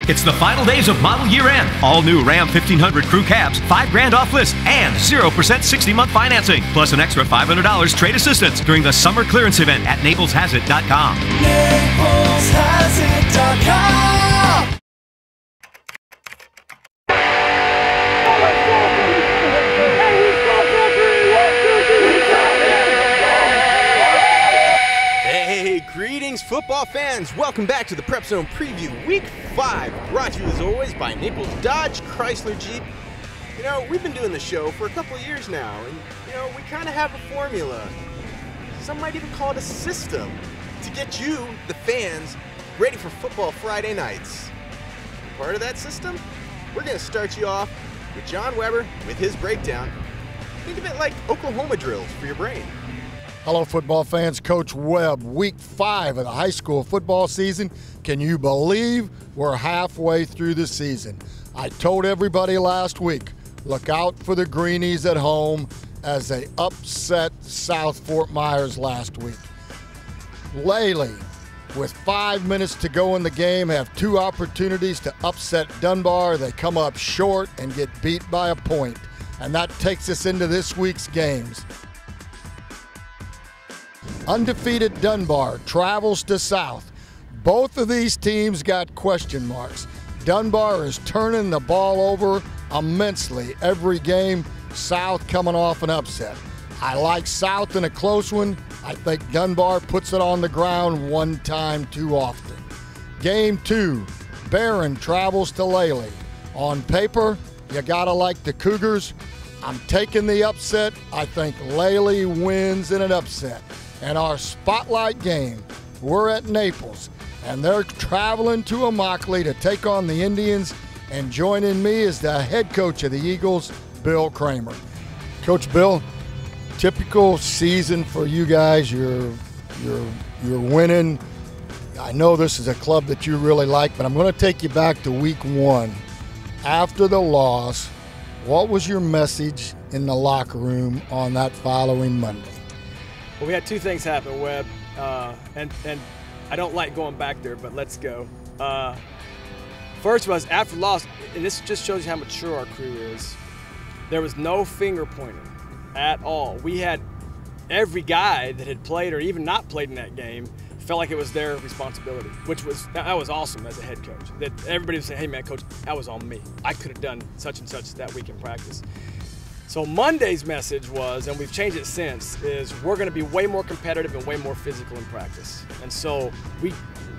It's the final days of model year end. All new Ram 1500 crew cabs, $5 grand off list, and 0% 60-month financing, plus an extra $500 trade assistance during the summer clearance event at NaplesHasIt.com. NaplesHasIt.com. Hey, greetings football fans. Welcome back to the PrepZone Preview Week 5, brought to you as always by Naples Dodge Chrysler Jeep. You know, we've been doing the show for a couple of years now, and you know, we kind of have a formula. Some might even call it a system to get you, the fans, ready for football Friday nights. Part of that system? We're going to start you off with John Weber with his breakdown. Think of it like Oklahoma drills for your brain. Hello, football fans. Coach Webb, week 5 of the high school football season. Can you believe we're halfway through the season? I told everybody last week, look out for the Greenies at home as they upset South Fort Myers last week. Lely, with 5 minutes to go in the game, have 2 opportunities to upset Dunbar. They come up short and get beat by a point. And that takes us into this week's games. Undefeated Dunbar travels to South. Both of these teams got question marks. Dunbar is turning the ball over immensely every game. South coming off an upset. I like South in a close one. I think Dunbar puts it on the ground one time too often. Game 2, Barron travels to Lely. On paper, you gotta like the Cougars. I'm taking the upset. I think Lely wins in an upset. And our spotlight game, we're at Naples, and they're traveling to Immokalee to take on the Indians, and joining me is the head coach of the Eagles, Bill Kramer. Coach Bill, typical season for you guys. You're winning. I know this is a club that you really like, but I'm going to take you back to week 1. After the loss, what was your message in the locker room on that following Monday? Well, we had 2 things happen, Webb, and I don't like going back there, but let's go. First was after the loss, and this just shows you how mature our crew is. There was no finger pointing at all. We had every guy that had played or even not played in that game felt like it was their responsibility, that was awesome as a head coach. That everybody was saying, "Hey man, coach, that was on me. I could have done such and such that week in practice." So Monday's message was, and we've changed it since, is we're going to be way more competitive and way more physical in practice. And so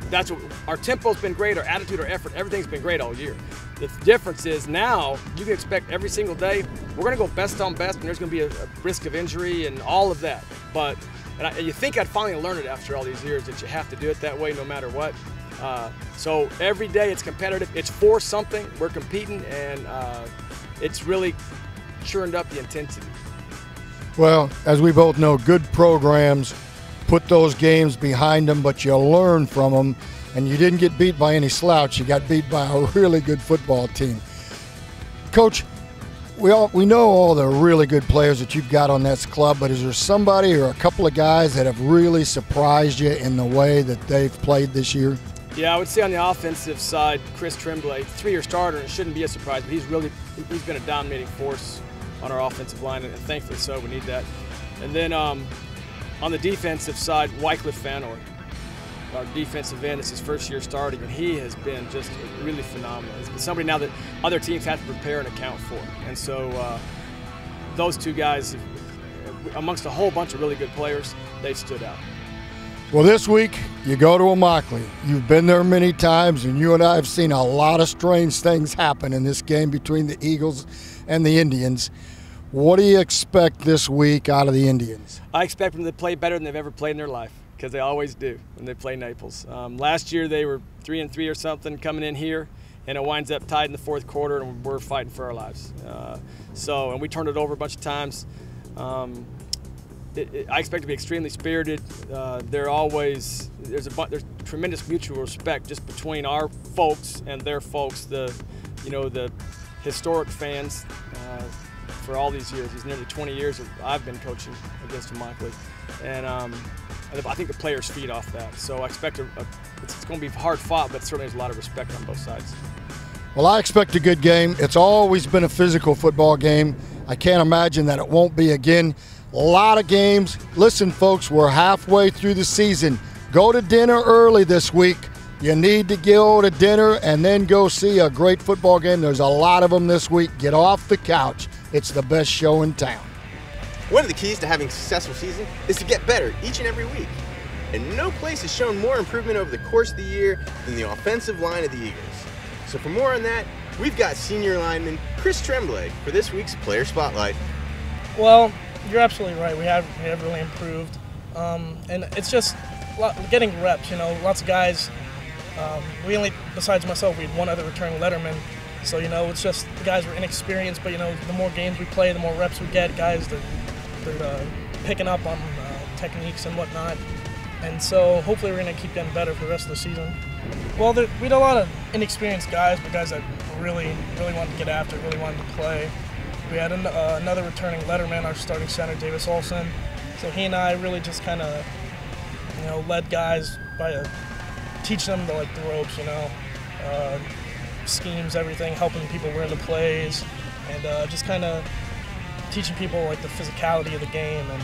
that's what our tempo's been great, our attitude, our effort, everything's been great all year. The difference is now you can expect every single day we're going to go best on best, and there's going to be a risk of injury and all of that. But you think I'd finally learned it after all these years that you have to do it that way no matter what. So every day it's competitive. It's for something. We're competing, and it's really churned up the intensity. Well, as we both know, good programs put those games behind them, but you learn from them, and you didn't get beat by any slouch. You got beat by a really good football team. Coach, we know all the really good players that you've got on this club, but is there somebody or a couple of guys that have really surprised you in the way that they've played this year? Yeah, I would say on the offensive side, Chris Tremblay, 3-year starter, and it shouldn't be a surprise, but he's been a dominating force on our offensive line, and thankfully so. We need that. And then on the defensive side, Wycliffe Fanor, our defensive end, is his first year starting, and he has been just really phenomenal. He's been somebody now that other teams have to prepare and account for. And so those 2 guys, amongst a whole bunch of really good players, they stood out. Well, this week you go to Immokalee. You've been there many times, and you and I have seen a lot of strange things happen in this game between the Eagles and the Indians. What do you expect this week out of the Indians? I expect them to play better than they've ever played in their life, because they always do when they play Naples. Last year they were 3-3 or something coming in here, and it winds up tied in the 4th quarter, and we're fighting for our lives. And we turned it over a bunch of times. I expect to be extremely spirited. There's tremendous mutual respect just between our folks and their folks, the historic fans for all these years. These nearly 20 years that I've been coaching against Immokalee, and I think the players feed off that. So I expect it's going to be hard fought, but certainly there's a lot of respect on both sides. Well, I expect a good game. It's always been a physical football game. I can't imagine that it won't be again. A lot of games. Listen, folks, we're halfway through the season. Go to dinner early this week. You need to go to dinner and then go see a great football game. There's a lot of them this week. Get off the couch. It's the best show in town. One of the keys to having a successful season is to get better each and every week. And no place has shown more improvement over the course of the year than the offensive line of the Eagles. So for more on that, we've got senior lineman Chris Tremblay for this week's Player Spotlight. Well, you're absolutely right. We have really improved. And it's just getting reps, lots of guys. We only, besides myself, we had one other returning letterman. So, it's just the guys were inexperienced, but, the more games we play, the more reps we get. Guys, they're picking up on techniques and whatnot. And so hopefully we're going to keep getting better for the rest of the season. Well, we had a lot of inexperienced guys, but guys that really wanted to get after it, really wanted to play. We had another returning letterman, our starting center, Davis Olson. So he and I really just kind of, led guys by teaching them the ropes, schemes, everything, helping people learn the plays, and just kind of teaching people the physicality of the game and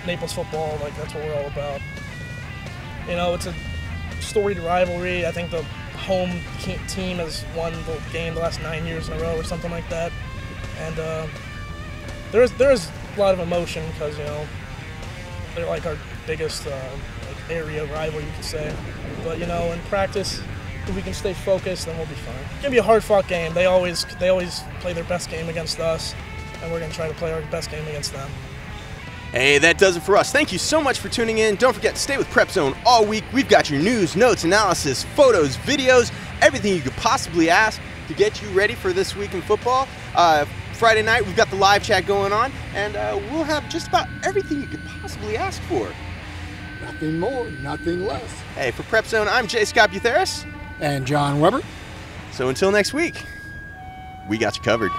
Naples football, that's what we're all about. It's a storied rivalry. I think the home team has won the game the last 9 years in a row or something like that. And there's a lot of emotion because, they're our biggest area rival, you could say. But, in practice, if we can stay focused, then we'll be fine. It's going to be a hard-fought game. They always play their best game against us, and we're going to try to play our best game against them. Hey, that does it for us. Thank you so much for tuning in. Don't forget to stay with PrepZone all week. We've got your news, notes, analysis, photos, videos, everything you could possibly ask to get you ready for this week in football. Friday night, we've got the live chat going on, and we'll have just about everything you could possibly ask for. Nothing more, nothing less. Hey, for PrepZone, I'm J. Scott Butherus. And John Weber. So until next week, we got you covered.